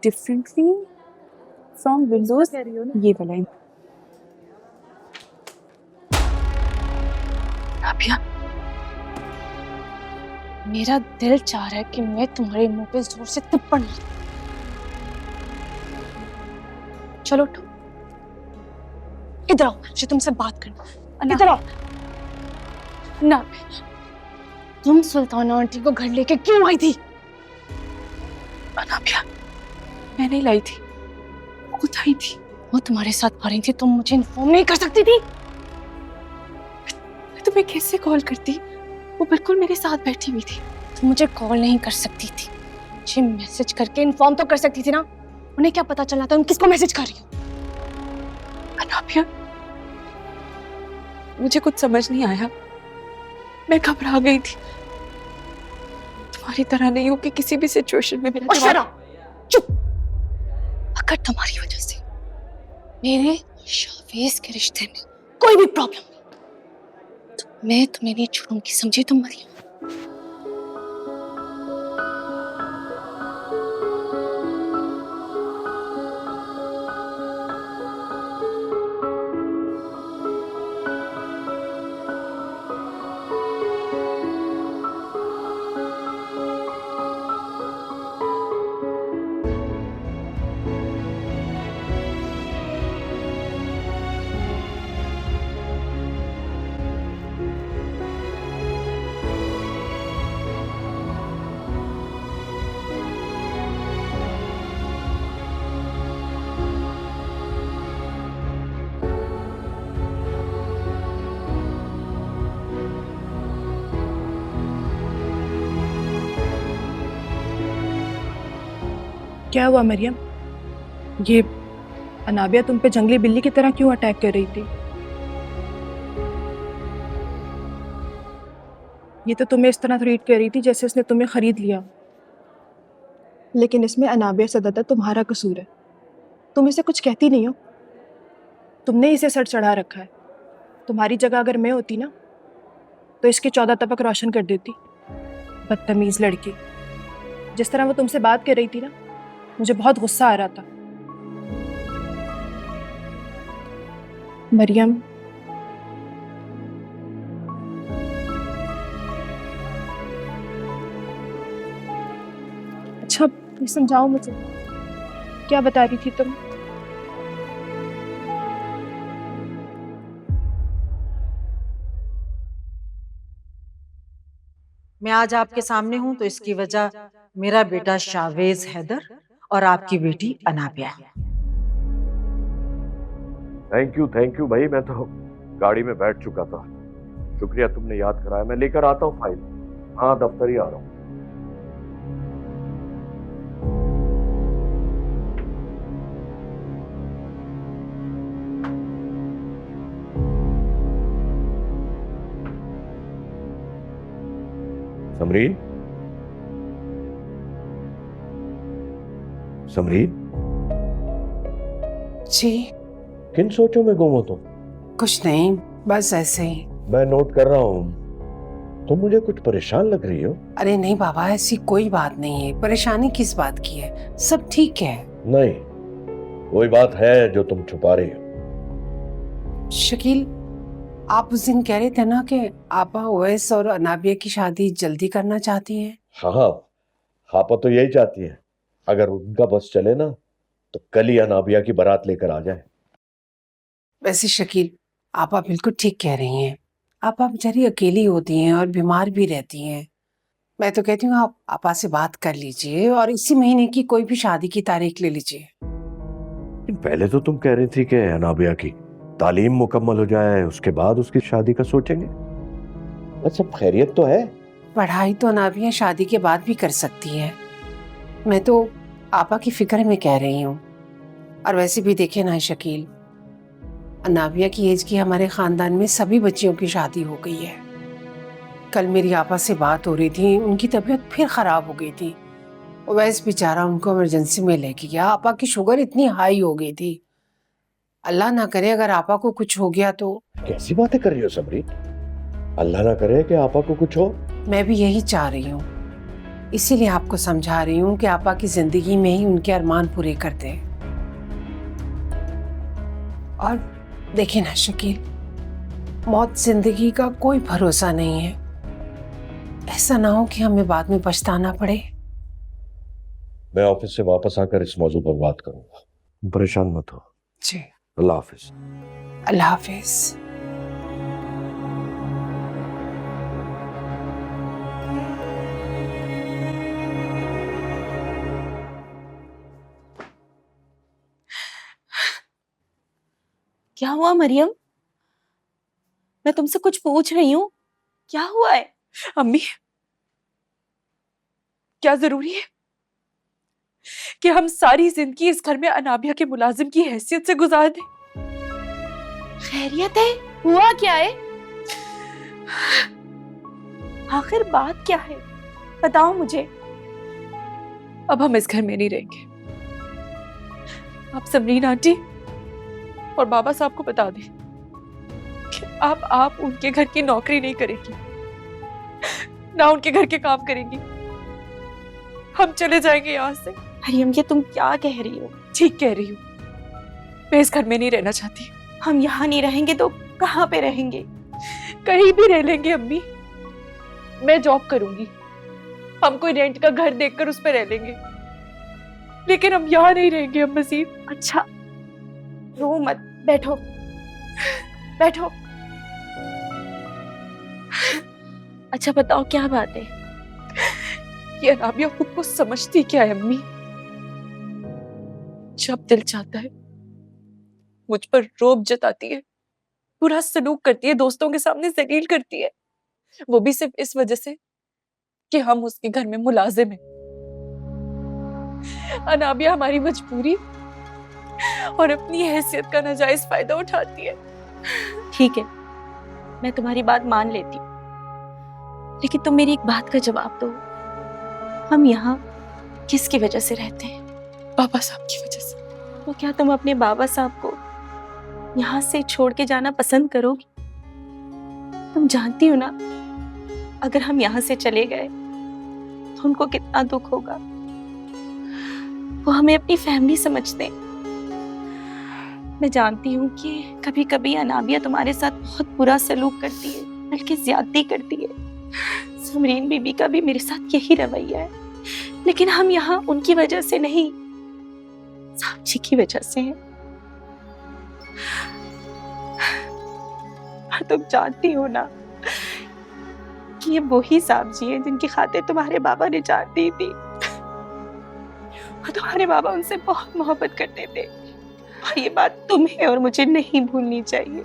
Differently from Windows ये वाला है। राबिया, मेरा दिल चाह रहा है कि मैं तुम्हारे मुंह पे जोर से थप्पड़ मारूं। चलो उठो, इधर आओ, मुझे तुमसे बात करना है। इधर आओ ना। तुम सुल्ताना आंटी को घर लेके क्यों आई थी? अनाबिया, मैं नहीं लाई थी, वो खुद आई थी। वो तुम्हारे साथ आ रही थी, तुम मुझे इन्फॉर्म नहीं कर सकती थी? मैं तुम्हें कैसे कॉल करती? वो बिल्कुल मेरे साथ बैठी हुई थी। तुम मुझे कॉल नहीं कर सकती थी, मुझे मैसेज करके इन्फॉर्म तो कर सकती थी ना। उन्हें क्या पता चला था तुम किसको मैसेज कर रही हो? अनाबिया, मुझे कुछ समझ नहीं आया, मैं घबरा गई थी। तुम्हारी तरह नहीं हूं कि किसी भी सिचुएशन में मेरा चुप। अगर तुम्हारी वजह से मेरे शावेज के रिश्ते में कोई भी प्रॉब्लम हुई तो मैं तुम्हें नहीं छोड़ूंगी, समझी तुम मरियम? क्या हुआ मरियम? ये अनाबिया तुम पे जंगली बिल्ली की तरह क्यों अटैक कर रही थी? ये तो तुम्हें इस तरह ट्रीट कर रही थी जैसे उसने तुम्हें खरीद लिया। लेकिन इसमें अनाबिया से ज़्यादा तुम्हारा कसूर है। तुम इसे कुछ कहती नहीं हो, तुमने इसे सर चढ़ा रखा है। तुम्हारी जगह अगर मैं होती ना तो इसके 14 तबक रोशन कर देती। बदतमीज लड़की। जिस तरह वो तुमसे बात कर रही थी ना, मुझे बहुत गुस्सा आ रहा था। मरियम, अच्छा ये समझाओ मुझे, क्या बता रही थी तुम? मैं आज आपके सामने हूं तो इसकी वजह मेरा बेटा शावेज हैदर और आपकी बेटी अनाबिया है। थैंक यू भाई, मैं तो गाड़ी में बैठ चुका था। शुक्रिया तुमने याद कराया। मैं लेकर आता हूँ फाइल। हाँ, दफ्तर ही आ रहा हूँ। समरीन, समरीन जी किन सोचों में गुम हो तुम? कुछ नहीं, बस ऐसे ही। मैं नोट कर रहा हूँ, तुम मुझे कुछ परेशान लग रही हो। अरे नहीं बाबा, ऐसी कोई बात नहीं है। परेशानी किस बात की है? सब ठीक है। नहीं, कोई बात है जो तुम छुपा रही हो। शकील, आप उस दिन कह रहे थे ना कि आपा ओवैस और अनाबिया की शादी जल्दी करना चाहती हैं। हाँ, आपा तो यही चाहती है। अगर उनका बस चले ना तो कल ही अनाबिया की बारात लेकर आ जाए। वैसे शकील, आपा बिल्कुल ठीक कह रही हैं। आपा बेचारी अकेली होती हैं और बीमार भी रहती हैं। मैं तो कहती हूँ आप आपा से बात कर लीजिए और इसी महीने की कोई भी शादी की तारीख ले लीजिए। पहले तो तुम कह रही थी कि अनाबिया की तालीम मुकम्मल हो जाए, उसके बाद उसकी शादी का सोचेंगे। बस सब खैरियत तो है। पढ़ाई तो अनाबिया शादी के बाद भी कर सकती है। मैं तो आपा की फिक्र में कह रही हूँ। और वैसे भी देखे ना शकील, अनाबिया की एज की हमारे खानदान में सभी बच्चियों की शादी हो गई है। कल मेरी आपा से बात हो रही थी, उनकी तबीयत फिर खराब हो गई थी। वैसे बेचारा उनको इमरजेंसी में लेके गया। आपा की शुगर इतनी हाई हो गई थी। अल्लाह ना करे अगर आपा को कुछ हो गया तो। कैसी बातें कर रही हो समरी? अल्लाह ना करे कि आपा को कुछ हो। मैं भी यही चाह रही हूँ। इसीलिए आपको समझा रही हूँ कि आपा की जिंदगी में ही उनके अरमान पूरे कर दें। और देखिए ना शकील, मौत जिंदगी का कोई भरोसा नहीं है। ऐसा ना हो कि हमें बाद में पछताना पड़े। मैं ऑफिस से वापस आकर इस मौजू पर बात करूंगा, परेशान मत हो। जी, अल्लाह हाफिज। अल्लाह हाफिज। क्या हुआ मरियम? मैं तुमसे कुछ पूछ रही हूँ, क्या हुआ है? अम्मी, क्या जरूरी है कि हम सारी जिंदगी इस घर में अनाबिया के मुलाजिम की हैसियत से गुजार दें? खैरियत है? हुआ क्या है? आखिर बात क्या है? बताओ मुझे। अब हम इस घर में नहीं रहेंगे। आप समरीन आंटी और बाबा साहब को बता दें कि आप उनके घर की नौकरी नहीं करेंगी, ना उनके घर के काम करेंगी। हम चले जाएंगे यहाँ से। मरियम, ये तुम क्या कह रही हो? ठीक कह रही हूँ, मैं इस घर में नहीं रहना चाहती। हम यहाँ नहीं रहेंगे तो कहाँ पे रहेंगे? कहीं भी रह लेंगे अम्मी। मैं जॉब करूंगी, हम कोई रेंट का घर देखकर उस पर रह लेंगे, लेकिन हम यहाँ नहीं रहेंगे अब मजीद। अच्छा, रो मत, बैठो बैठो। अच्छा बताओ, क्या बात है? ये अनाबिया खुद को समझती क्या है अम्मी? जब दिल चाहता है मुझ पर रोब जताती है, बुरा सलूक करती है, दोस्तों के सामने जलील करती है, वो भी सिर्फ इस वजह से कि हम उसके घर में मुलाजिम हैं। अनाबिया हमारी मजबूरी और अपनी हैसियत का नाजायज फायदा उठाती है। ठीक है, मैं तुम्हारी बात मान लेती हूँ, लेकिन तुम मेरी एक बात का जवाब दो। हम यहाँ किसकी वजह से रहते हैं? बाबा साहब की वजह से। तो क्या तुम अपने बाबा साहब को यहाँ से छोड़ के जाना पसंद करोगी? तुम जानती हो ना, अगर हम यहाँ से चले गए तो उनको कितना दुख होगा। वो हमें अपनी फैमिली समझते हैं। मैं जानती हूँ कि कभी कभी अनाबिया तुम्हारे साथ बहुत बुरा सलूक करती है, बल्कि ज्यादती करती है। समरीन बीबी का भी मेरे साथ यही रवैया है, लेकिन हम यहाँ उनकी वजह से नहीं, साहब जी की वजह से हैं। और तुम जानती हो ना कि ये वही साहब जी हैं जिनकी खातिर तुम्हारे बाबा ने जान दी थी। और तुम्हारे बाबा उनसे बहुत मोहब्बत करते थे, और ये बात तुम्हें और मुझे नहीं भूलनी चाहिए।